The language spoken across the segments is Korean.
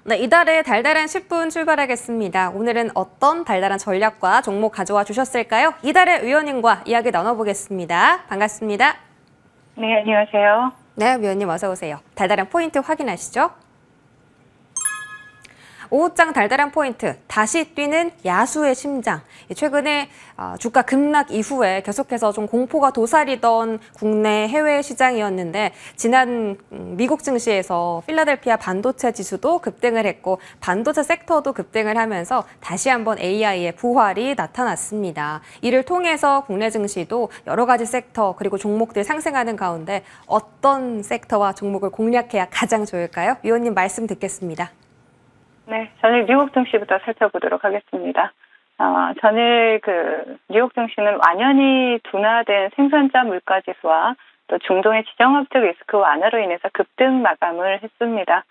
네, 이달의 달달한 10분 출발하겠습니다. 오늘은 어떤 달달한 전략과 종목 가져와 주셨을까요? 이달의 위원님과 이야기 나눠보겠습니다. 반갑습니다. 네, 안녕하세요. 네, 위원님 어서 오세요. 달달한 포인트 확인하시죠. 오후장 달달한 포인트, 다시 뛰는 야수의 심장. 최근에 주가 급락 이후에 계속해서 좀 공포가 도사리던 국내 해외 시장이었는데 지난 미국 증시에서 필라델피아 반도체 지수도 급등을 했고 반도체 섹터도 급등을 하면서 다시 한번 AI의 부활이 나타났습니다. 이를 통해서 국내 증시도 여러 가지 섹터 그리고 종목들 상승하는 가운데 어떤 섹터와 종목을 공략해야 가장 좋을까요? 위원님 말씀 듣겠습니다. 네, 전일 뉴욕 증시부터 살펴보도록 하겠습니다. 전일 뉴욕 증시는 완연히 둔화된 생산자 물가지수와 또 중동의 지정학적 리스크 완화로 인해서 급등 마감을 했습니다.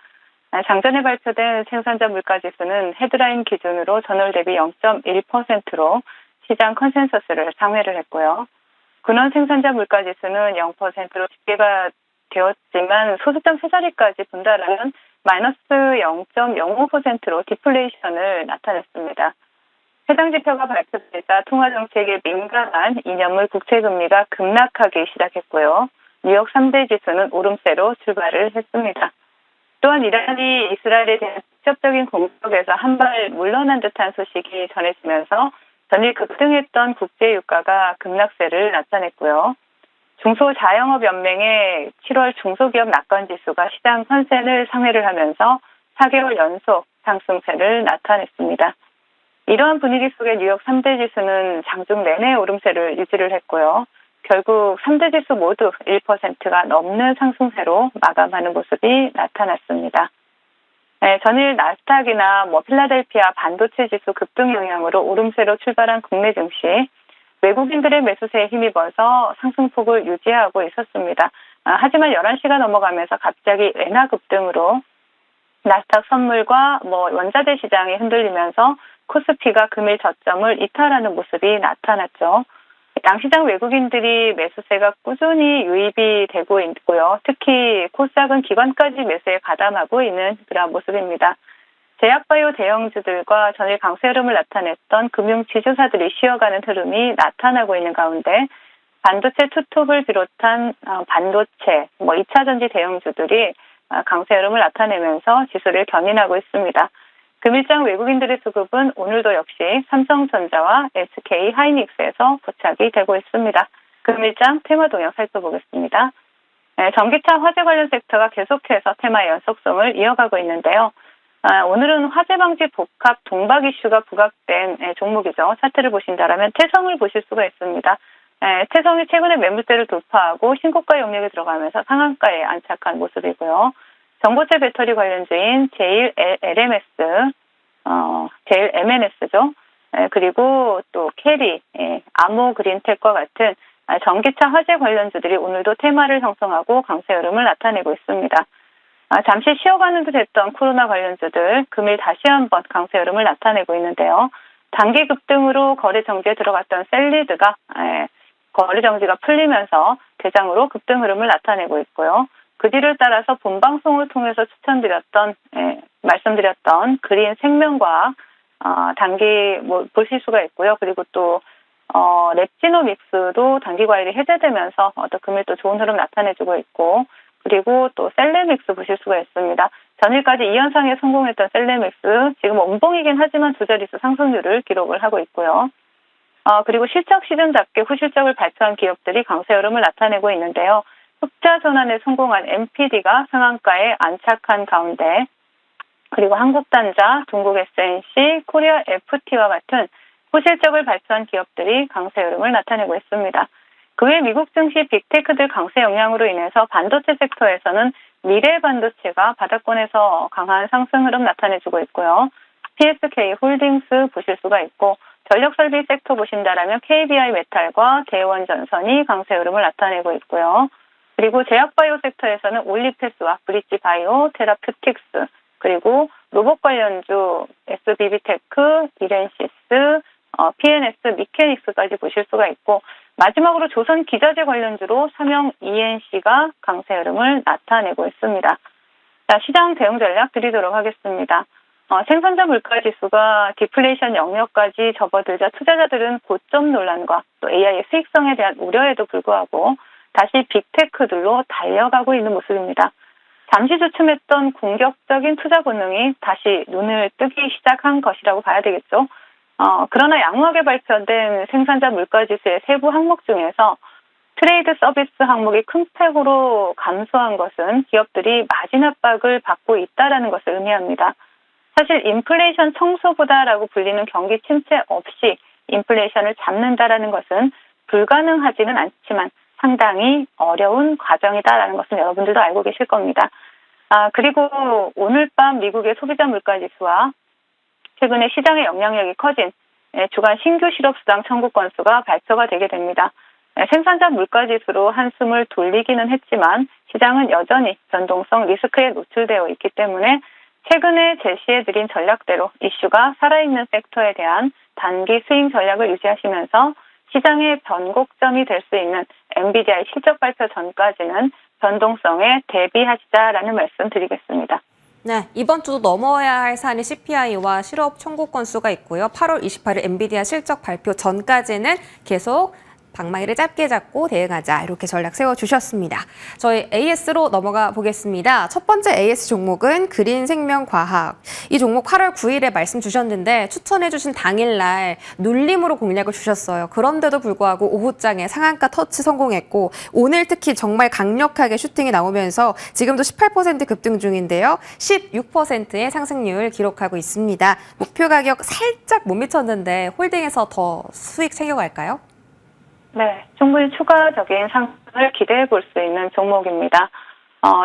장전에 발표된 생산자 물가지수는 헤드라인 기준으로 전월 대비 0.1%로 시장 컨센서스를 상회를 했고요. 근원 생산자 물가지수는 0%로 집계가 되었지만 소수점 세 자리까지 분달하는 마이너스 0.05%로 디플레이션을 나타냈습니다. 해당 지표가 발표되자 통화정책에 민감한 이념물 국채금리가 급락하기 시작했고요. 뉴욕 3대 지수는 오름세로 출발을 했습니다. 또한 이란이 이스라엘에 대한 직접적인 공격에서 한 발 물러난 듯한 소식이 전해지면서 전일 급등했던 국제유가가 급락세를 나타냈고요. 중소자영업연맹의 7월 중소기업 낙관지수가 시장 선센을 상회를 하면서 4개월 연속 상승세를 나타냈습니다. 이러한 분위기 속에 뉴욕 3대 지수는 장중 내내 오름세를 유지를 했고요. 결국 3대 지수 모두 1%가 넘는 상승세로 마감하는 모습이 나타났습니다. 네, 전일 나스닥이나 필라델피아 반도체 지수 급등 영향으로 오름세로 출발한 국내 증시, 외국인들의 매수세에 힘입어서 상승폭을 유지하고 있었습니다. 하지만 11시가 넘어가면서 갑자기 엔화 급등으로 나스닥 선물과 원자재 시장이 흔들리면서 코스피가 금일 저점을 이탈하는 모습이 나타났죠. 양시장 외국인들이 매수세가 꾸준히 유입이 되고 있고요. 특히 코스닥은 기관까지 매수에 가담하고 있는 그런 모습입니다. 제약바이오 대형주들과 전일 강세 흐름을 나타냈던 금융지주사들이 쉬어가는 흐름이 나타나고 있는 가운데 반도체 투톱을 비롯한 반도체, 2차전지 대형주들이 강세 흐름을 나타내면서 지수를 견인하고 있습니다. 금일장 외국인들의 수급은 오늘도 역시 삼성전자와 SK 하이닉스에서 포착이 되고 있습니다. 금일장 테마 동향 살펴보겠습니다. 전기차 화재 관련 섹터가 계속해서 테마 연속성을 이어가고 있는데요. 오늘은 화재 방지 복합 동박 이슈가 부각된 종목이죠. 차트를 보신다면 태성을 보실 수가 있습니다. 태성이 최근에 매물대를 돌파하고 신고가 영역에 들어가면서 상한가에 안착한 모습이고요. 전고체 배터리 관련주인 제일 MNS죠. 그리고 또 캐리, 아모 그린텍과 같은 전기차 화재 관련주들이 오늘도 테마를 형성하고 강세 흐름을 나타내고 있습니다. 잠시 쉬어가는 듯 했던 코로나 관련주들 금일 다시 한번 강세 흐름을 나타내고 있는데요. 단기 급등으로 거래 정지에 들어갔던 셀리드가 거래 정지가 풀리면서 대장으로 급등 흐름을 나타내고 있고요. 그 뒤를 따라서 본방송을 통해서 말씀드렸던 그린 생명과학 단기 보실 수가 있고요. 그리고 또 랩지노믹스도 단기 과열이 해제되면서 금일 또 좋은 흐름 나타내주고 있고, 그리고 또 셀레믹스 보실 수가 있습니다. 전일까지 2연상에 성공했던 셀레믹스 지금 원봉이긴 하지만 두 자릿수 상승률을 기록을 하고 있고요. 그리고 실적 시즌답게 후실적을 발표한 기업들이 강세 흐름을 나타내고 있는데요. 흑자 전환에 성공한 MPD가 상한가에 안착한 가운데, 그리고 한국단자, 중국 SNC, 코리아 FT와 같은 후실적을 발표한 기업들이 강세 흐름을 나타내고 있습니다. 그 외 미국 증시 빅테크들 강세 영향으로 인해서 반도체 섹터에서는 미래 반도체가 바닥권에서 강한 상승 흐름 나타내주고 있고요. PSK 홀딩스 보실 수가 있고, 전력 설비 섹터 보신다라면 KBI 메탈과 대원전선이 강세 흐름을 나타내고 있고요. 그리고 제약바이오 섹터에서는 올리페스와 브릿지바이오, 테라퓨틱스, 그리고 로봇 관련주 SBB테크, 이렌시스, PNS, 미케닉스까지 보실 수가 있고, 마지막으로 조선 기자재 관련주로 삼형 ENC가 강세 흐름을 나타내고 있습니다. 자, 시장 대응 전략 드리도록 하겠습니다. 생산자 물가 지수가 디플레이션 영역까지 접어들자 투자자들은 고점 논란과 또 AI의 수익성에 대한 우려에도 불구하고 다시 빅테크들로 달려가고 있는 모습입니다. 잠시 주춤했던 공격적인 투자 본능이 다시 눈을 뜨기 시작한 것이라고 봐야 되겠죠. 그러나 양호하게 발표된 생산자 물가 지수의 세부 항목 중에서 트레이드 서비스 항목이 큰 팩으로 감소한 것은 기업들이 마진 압박을 받고 있다는 것을 의미합니다. 사실 인플레이션 청소보다라고 불리는 경기 침체 없이 인플레이션을 잡는다라는 것은 불가능하지는 않지만 상당히 어려운 과정이다라는 것은 여러분들도 알고 계실 겁니다. 그리고 오늘 밤 미국의 소비자 물가 지수와 최근에 시장의 영향력이 커진 주간 신규 실업수당 청구 건수가 발표가 되게 됩니다. 생산자 물가 지수로 한숨을 돌리기는 했지만 시장은 여전히 변동성 리스크에 노출되어 있기 때문에 최근에 제시해드린 전략대로 이슈가 살아있는 섹터에 대한 단기 스윙 전략을 유지하시면서 시장의 변곡점이 될 수 있는 엔비디아의 실적 발표 전까지는 변동성에 대비하시자라는 말씀 드리겠습니다. 네, 이번 주도 넘어야 할 사안이 CPI와 실업 청구 건수가 있고요. 8월 28일 엔비디아 실적 발표 전까지는 계속 방망이를 짧게 잡고 대응하자 이렇게 전략 세워주셨습니다. 저희 AS로 넘어가 보겠습니다. 첫 번째 AS 종목은 그린생명과학. 이 종목 8월 9일에 말씀 주셨는데 추천해주신 당일날 눌림으로 공략을 주셨어요. 그런데도 불구하고 오후장에 상한가 터치 성공했고 오늘 특히 정말 강력하게 슈팅이 나오면서 지금도 18% 급등 중인데요. 16%의 상승률 기록하고 있습니다. 목표 가격 살짝 못 미쳤는데 홀딩해서 더 수익 챙겨갈까요? 네, 충분히 추가적인 상승을 기대해 볼 수 있는 종목입니다.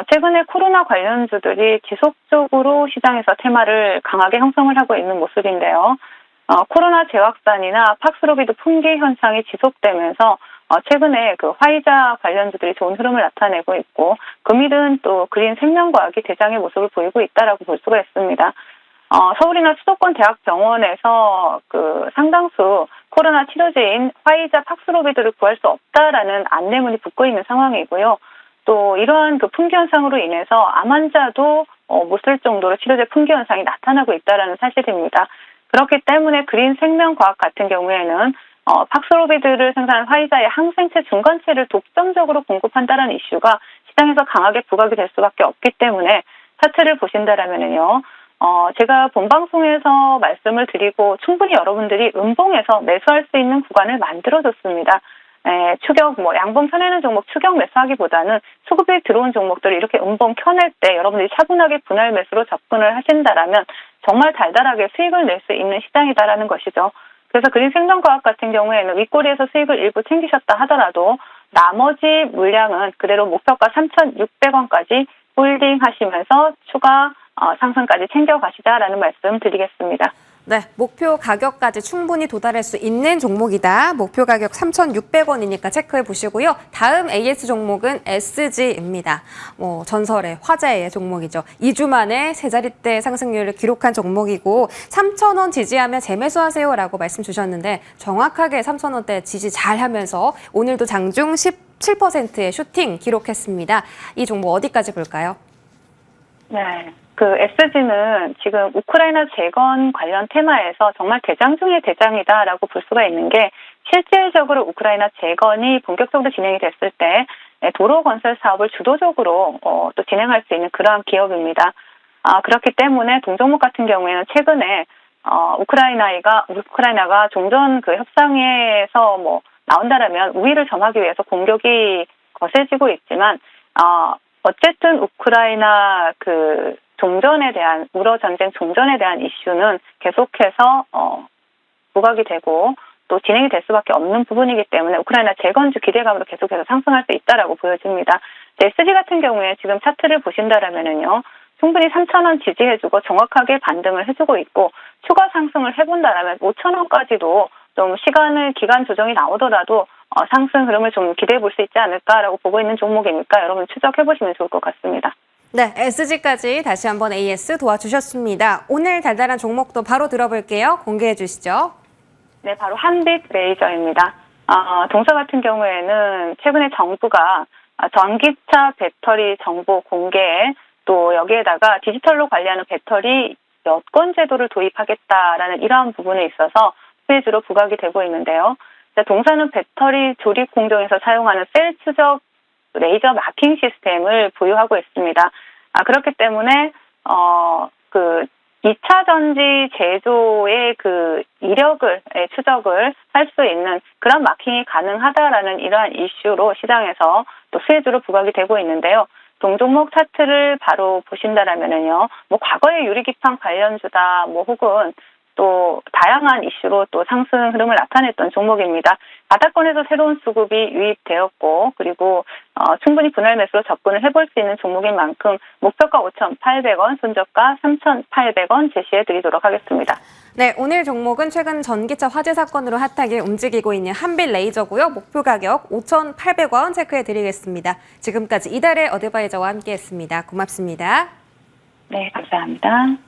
최근에 코로나 관련주들이 지속적으로 시장에서 테마를 강하게 형성을 하고 있는 모습인데요. 코로나 재확산이나 팍스로비드 품귀 현상이 지속되면서 최근에 그 화이자 관련주들이 좋은 흐름을 나타내고 있고 금일은 또 그린 생명과학이 대장의 모습을 보이고 있다라고 볼 수가 있습니다. 서울이나 수도권 대학병원에서 그 상당수 코로나 치료제인 화이자 팍스로비드를 구할 수 없다라는 안내문이 붙고 있는 상황이고요. 또 이러한 그 품귀 현상으로 인해서 암 환자도 못 쓸 정도로 치료제 품귀 현상이 나타나고 있다라는 사실입니다. 그렇기 때문에 그린 생명과학 같은 경우에는 팍스로비드를 생산한 화이자의 항생체 중간체를 독점적으로 공급한다는 이슈가 시장에서 강하게 부각이 될 수밖에 없기 때문에 차트를 보신다라면은요. 제가 본방송에서 말씀을 드리고 충분히 여러분들이 음봉에서 매수할 수 있는 구간을 만들어줬습니다. 추격, 양봉 켜내는 종목 추격 매수하기보다는 수급이 들어온 종목들을 이렇게 음봉 켜낼 때 여러분들이 차분하게 분할 매수로 접근을 하신다라면 정말 달달하게 수익을 낼 수 있는 시장이다라는 것이죠. 그래서 그린 생명과학 같은 경우에는 윗꼬리에서 수익을 일부 챙기셨다 하더라도 나머지 물량은 그대로 목표가 3,600원까지 홀딩 하시면서 추가 상승까지 챙겨가시자라는 말씀 드리겠습니다. 네, 목표 가격까지 충분히 도달할 수 있는 종목이다. 목표 가격 3,600원이니까 체크해 보시고요. 다음 AS 종목은 SG입니다. 전설의 화제의 종목이죠. 2주 만에 세 자릿대 상승률을 기록한 종목이고 3,000원 지지하면 재매수하세요라고 말씀 주셨는데 정확하게 3,000원대 지지 잘하면서 오늘도 장중 17%의 슈팅 기록했습니다. 이 종목 어디까지 볼까요? 네. 그 SG는 지금 우크라이나 재건 관련 테마에서 정말 대장 중의 대장이다라고 볼 수가 있는 게 실질적으로 우크라이나 재건이 본격적으로 진행이 됐을 때 도로 건설 사업을 주도적으로 또 진행할 수 있는 그러한 기업입니다. 그렇기 때문에 동종목 같은 경우에는 최근에 우크라이나가 종전 그 협상에서 나온다라면 우위를 점하기 위해서 공격이 거세지고 있지만 어쨌든 우크라이나 그 종전에 대한 우러 전쟁 종전에 대한 이슈는 계속해서 부각이 되고 또 진행이 될 수밖에 없는 부분이기 때문에 우크라이나 재건주 기대감으로 계속해서 상승할 수 있다라고 보여집니다. SG 같은 경우에 지금 차트를 보신다라면은요. 충분히 3,000원 지지해주고 정확하게 반등을 해주고 있고 추가 상승을 해본다라면 5,000원까지도 좀 기간 조정이 나오더라도 상승 흐름을 좀 기대해 볼 수 있지 않을까라고 보고 있는 종목이니까 여러분 추적해 보시면 좋을 것 같습니다. 네, SG까지 다시 한번 AS 도와주셨습니다. 오늘 달달한 종목도 바로 들어볼게요. 공개해 주시죠. 네, 바로 한빛레이저입니다. 동사 같은 경우에는 최근에 정부가 전기차 배터리 정보 공개에 또 여기에다가 디지털로 관리하는 배터리 여권 제도를 도입하겠다라는 이러한 부분에 있어서 수혜주로 부각이 되고 있는데요. 동사는 배터리 조립 공정에서 사용하는 셀 추적 레이저 마킹 시스템을 보유하고 있습니다. 그렇기 때문에 그 2차 전지 제조의 그 이력을 추적을 할 수 있는 그런 마킹이 가능하다라는 이러한 이슈로 시장에서 또 수혜주로 부각이 되고 있는데요. 동종목 차트를 바로 보신다라면은요, 뭐 과거의 유리기판 관련주다, 뭐 혹은 또 다양한 이슈로 또 상승 흐름을 나타냈던 종목입니다. 바닥권에서 새로운 수급이 유입되었고, 그리고 충분히 분할 매수로 접근을 해볼 수 있는 종목인 만큼 목표가 5,800원, 손저가 3,800원 제시해드리도록 하겠습니다. 네, 오늘 종목은 최근 전기차 화재 사건으로 핫하게 움직이고 있는 한빛레이저고요. 목표 가격 5,800원 체크해드리겠습니다. 지금까지 이달의 어드바이저와 함께했습니다. 고맙습니다. 네, 감사합니다.